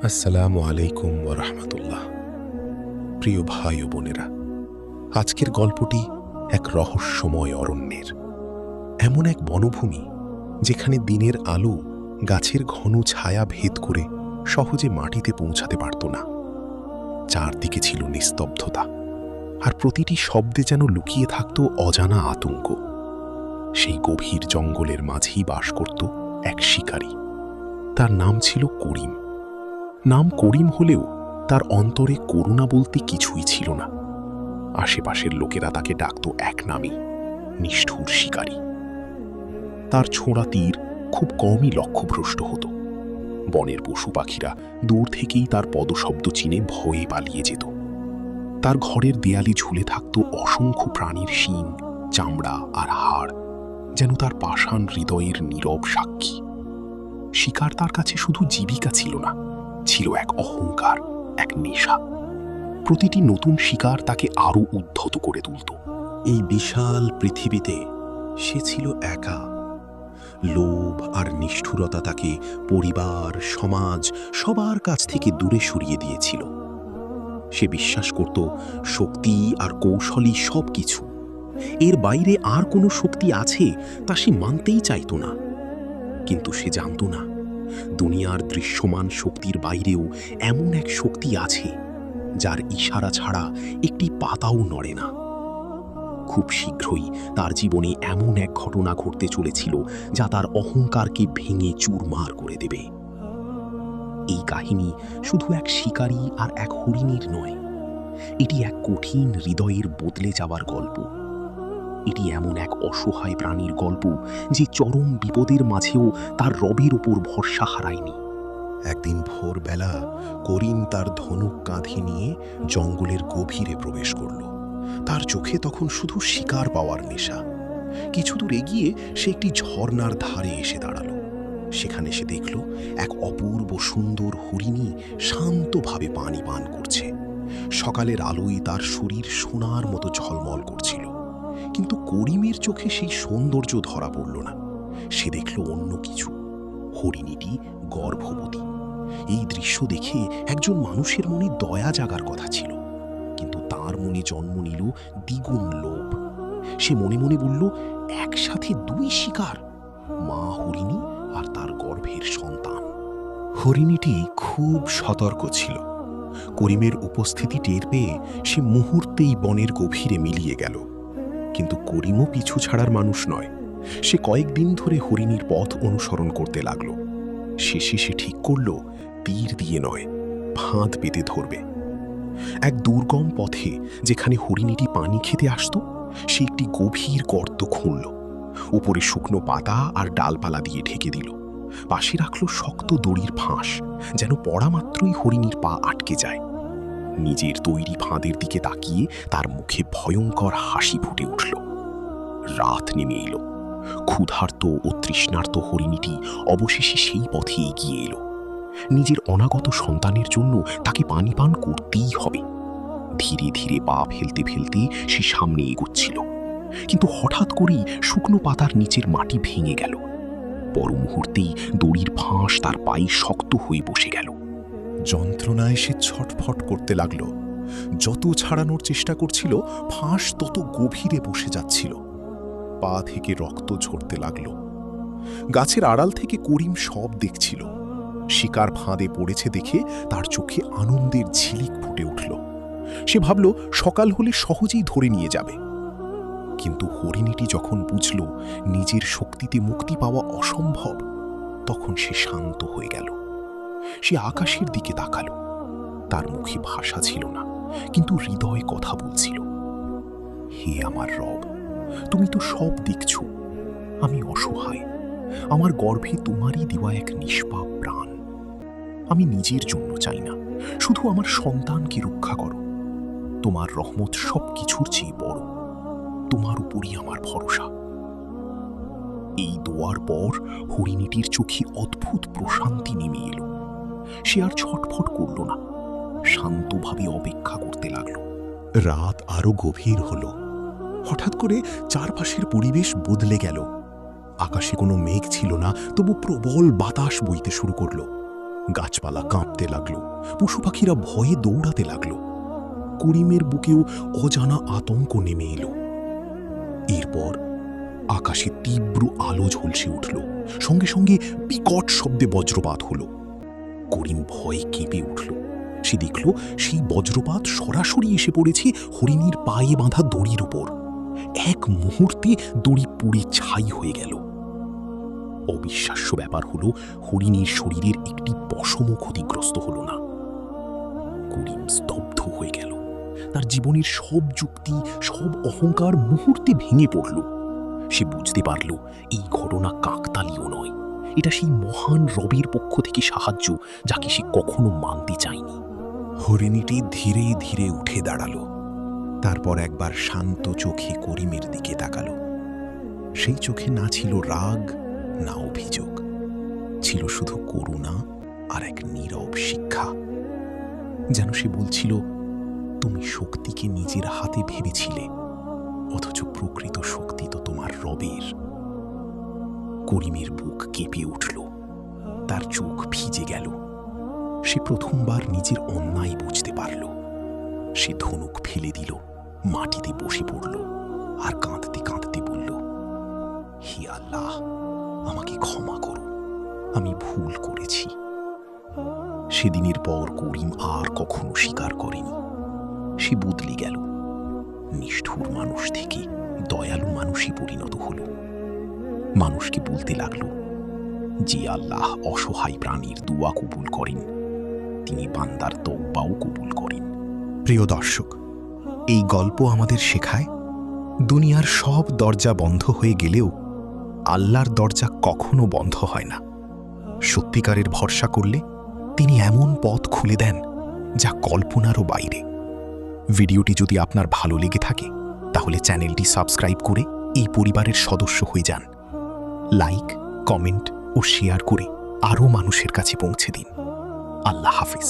আসসালামু আলাইকুম ওয়া রাহমাতুল্লাহ। প্রিয় ভাই ও বোনেরা, আজকের গল্পটি এক রহস্যময় অরণ্যের। এমন এক বনভূমি যেখানে দিনের আলো গাছের ঘন ছায়া ভেদ করে সহজে মাটিতে পৌঁছাতে পারত না। চারদিকে ছিল নিস্তব্ধতা, আর প্রতিটি শব্দে যেন লুকিয়ে থাকত অজানা আতঙ্ক। সেই গভীর জঙ্গলের মাঝেই বাস করত এক শিকারী। তার নাম ছিল করিম। নাম করিম হলেও তার অন্তরে করুণা বলতে কিছুই ছিল না। আশেপাশের লোকেরা তাকে ডাকত এক নামেই, নিষ্ঠুর শিকারী। তার ছোঁড়া তীর খুব কমই লক্ষ্যভ্রষ্ট হতো। বনের পশু পাখিরা দূর থেকেই তার পদশব্দ চিনে ভয়ে পালিয়ে যেত। তার ঘরের দেয়ালে ঝুলে থাকত অসংখ্য প্রাণীর শিং, চামড়া আর হাড়, যেন তার পাষাণ হৃদয়ের নীরব সাক্ষী। শিকার তার কাছে শুধু জীবিকা ছিল না, ছিল এক অহংকার, এক নেশা। প্রতিটি নতুন শিকার তাকে আরো উদ্ধত করে তুলত। এই বিশাল পৃথিবীতে সে ছিল একা। লোভ আর নিষ্ঠুরতা তাকে পরিবার, সমাজ, সবার কাছ থেকে দূরে সরিয়ে দিয়েছিল। সে বিশ্বাস করত শক্তি আর কৌশলই সব কিছু। এর বাইরে আর কোনো শক্তি আছে তা সে মানতেই চাইত না। কিন্তু সে জানত না, দুনিয়ার দৃশ্যমান শক্তির বাইরেও এমন এক শক্তি আছে যার ইশারা ছাড়া একটি পাতাও নড়ে না। খুব শীঘ্রই তার জীবনে এমন এক ঘটনা ঘটতে চলেছিল যা তার অহংকারকে ভেঙে চুরমার করে দেবে। এই কাহিনী শুধু এক শিকারী আর এক হরিণীর নয়, এটি এক কঠিন হৃদয়ের বদলে যাওয়ার গল্প। এটি এমন এক অসহায় প্রাণীর গল্প যে চরম বিপদের মাঝেও তার রবের ওপর ভরসা হারায়নি। একদিন ভোরবেলা করিম তার ধনুক কাঁধে নিয়ে জঙ্গলের গভীরে প্রবেশ করল। তার চোখে তখন শুধু শিকার পাওয়ার নেশা। কিছু দূর এগিয়ে সে একটি ঝর্ণার ধারে এসে দাঁড়ালো। সেখানে সে দেখল এক অপূর্ব সুন্দর হরিণী শান্তভাবে পানি পান করছে। সকালের আলোয় তার শরীর সোনার মতো ঝলমল করছিল। কিন্তু করিমের চোখে সেই সৌন্দর্য ধরা পড়ল না। সে দেখল অন্য কিছু। হরিণীটি গর্ভবতী। এই দৃশ্য দেখে একজন মানুষের মনে দয়া জাগার কথা ছিল, কিন্তু তার মনে জন্ম নিল দ্বিগুণ লোভ। সে মনে মনে বলল, একসাথে দুই শিকার, মা হরিণী আর তার গর্ভের সন্তান। হরিণীটি খুব সতর্ক ছিল। করিমের উপস্থিতি টের পেয়ে সে মুহূর্তেই বনের গভীরে মিলিয়ে গেল। কিন্তু করিমও পিছু ছাড়ার মানুষ নয়। সে কয়েকদিন ধরে হরিণীর পথ অনুসরণ করতে লাগল। শেষে সে ঠিক করল, তীর দিয়ে নয়, ফাঁদ পেতে ধরবে। এক দুর্গম পথে যেখানে হরিণীটি পানি খেতে আসত, সে একটি গভীর গর্ত খুঁড়ল। উপরে শুকনো পাতা আর ডালপালা দিয়ে ঢেকে দিল। পাশে রাখল শক্ত দড়ির ফাঁস, যেন পড়া মাত্রই হরিণীর পা আটকে যায়। নিজের তৈরি ফাঁদের দিকে তাকিয়ে তার মুখে ভয়ঙ্কর হাসি ফুটে উঠল। রাত নেমে এলো। ক্ষুধার্ত ও তৃষ্ণার্ত হরিণীটি অবশেষে সেই পথে এগিয়ে এলো। নিজের অনাগত সন্তানের জন্য তাকে পানি পান করতেই হবে। ধীরে ধীরে পা ফেলতে ফেলতে সে সামনে এগোচ্ছিল। কিন্তু হঠাৎ করেই শুকনো পাতার নিচের মাটি ভেঙে গেল। পর মুহূর্তেই দড়ির ফাঁস তার পায়ে শক্ত হয়ে বসে গেল। যন্ত্রণায় সে ছটফট করতে লাগল। যত ছাড়ানোর চেষ্টা করছিল, ফাঁস তত গভীরে বসে যাচ্ছিল। পা থেকে রক্ত ঝরতে লাগল। গাছের আড়াল থেকে করিম সব দেখছিল। শিকার ফাঁদে পড়েছে দেখে তার চোখে আনন্দের ঝিলিক ফুটে উঠল। সে ভাবল, সকাল হলে সহজেই ধরে নিয়ে যাবে। কিন্তু হরিণীটি যখন বুঝল নিজের শক্তিতে মুক্তি পাওয়া অসম্ভব, তখন সে শান্ত হয়ে গেল। সে আকাশের দিকে তাকালো। তার মুখে ভাষা ছিল না, কিন্তু হৃদয় কথা বলছিল। হে আমার রব, তুমি তো সব দেখছো। আমি অসহায়। আমার গর্ভে তোমারই দেওয়া এক নিষ্পাপ প্রাণ। আমি নিজের জন্য চাই না, শুধু আমার সন্তানকে রক্ষা করো। তোমার রহমত সব কিছুর চেয়ে বড়। তোমার উপরই আমার ভরসা। এই দোয়ার পর হরিণীটির চোখে অদ্ভুত প্রশান্তি নেমে এলো। সে আর ছটফট করল না, শান্তভাবে অপেক্ষা করতে লাগল। রাত আরো গভীর হলো। হঠাৎ করে চারপাশের পরিবেশ বদলে গেল। আকাশে কোনো মেঘ ছিল না, তবু প্রবল বাতাস বইতে শুরু করল। গাছপালা কাঁপতে লাগলো, পশু পাখিরা ভয়ে দৌড়াতে লাগলো। করিমের বুকেও অজানা আতঙ্ক নেমে এলো। এরপর আকাশে তীব্র আলো ঝলসে উঠল, সঙ্গে সঙ্গে বিকট শব্দে বজ্রপাত হলো। করিম ভয়ে কেঁপে উঠল। সে দেখল সেই বজ্রপাত সরাসরি এসে পড়েছে হরিণীর পায়ে বাঁধা দড়ির উপর। এক মুহূর্তে দড়ি পুড়ে ছাই হয়ে গেল। অবিশ্বাস্য ব্যাপার হলো, হরিণীর শরীরের একটি পশমও ক্ষতিগ্রস্ত হল না। করিম স্তব্ধ হয়ে গেল। তার জীবনের সব যুক্তি, সব অহংকার মুহূর্তে ভেঙে পড়ল। সে বুঝতে পারল এই ঘটনা কাকতালীয় নয়, এটা সেই মহান রবের পক্ষ থেকে সাহায্য যাকে সে কখনো মানতে চায়নি। হরিণীটি ধীরে ধীরে উঠে দাঁড়ালো। তারপর একবার শান্ত চোখে করিমের দিকে তাকালো। সেই চোখে না ছিল রাগ, না অভিযোগ, ছিল শুধু করুণা আর এক নীরব শিক্ষা। যেন সে বলছিল, তুমি শক্তিকে নিজের হাতে ভেবেছিলে, অথচ প্রকৃত শক্তি তো তোমার রবের। করিমের বুক কেঁপে উঠল, তার চোখ ভিজে গেল। সে প্রথমবার নিজের অন্যায় বুঝতে পারল। সে ধনুক ফেলে দিল, মাটিতে বসে পড়ল আর কাঁদতে কাঁদতে বলল, হে আল্লাহ, আমাকে ক্ষমা করো, আমি ভুল করেছি। সেদিনের পর করিম আর কখনো স্বীকার করেনি। সে বদলে গেল। নিষ্ঠুর মানুষ থেকে দয়ালু মানুষই পরিণত হল। মানুষকে বলতে লাগল, যে আল্লাহ অসহায় প্রাণীর দোয়া কবুল করেন, তিনি বান্দার তওবাও কবুল করেন। প্রিয় দর্শক, এই গল্প আমাদের শেখায়, দুনিয়ার সব দরজা বন্ধ হয়ে গেলেও আল্লাহর দরজা কখনো বন্ধ হয় না। সত্যিকারের ভরসা করলে তিনি এমন পথ খুলে দেন যা কল্পনারও বাইরে। ভিডিওটি যদি আপনার ভালো লেগে থাকে তাহলে চ্যানেলটি সাবস্ক্রাইব করে এই পরিবারের সদস্য হয়ে যান। লাইক, কমেন্ট ও শেয়ার করে আরও মানুষের কাছে পৌঁছে দিন। আল্লাহ হাফিজ।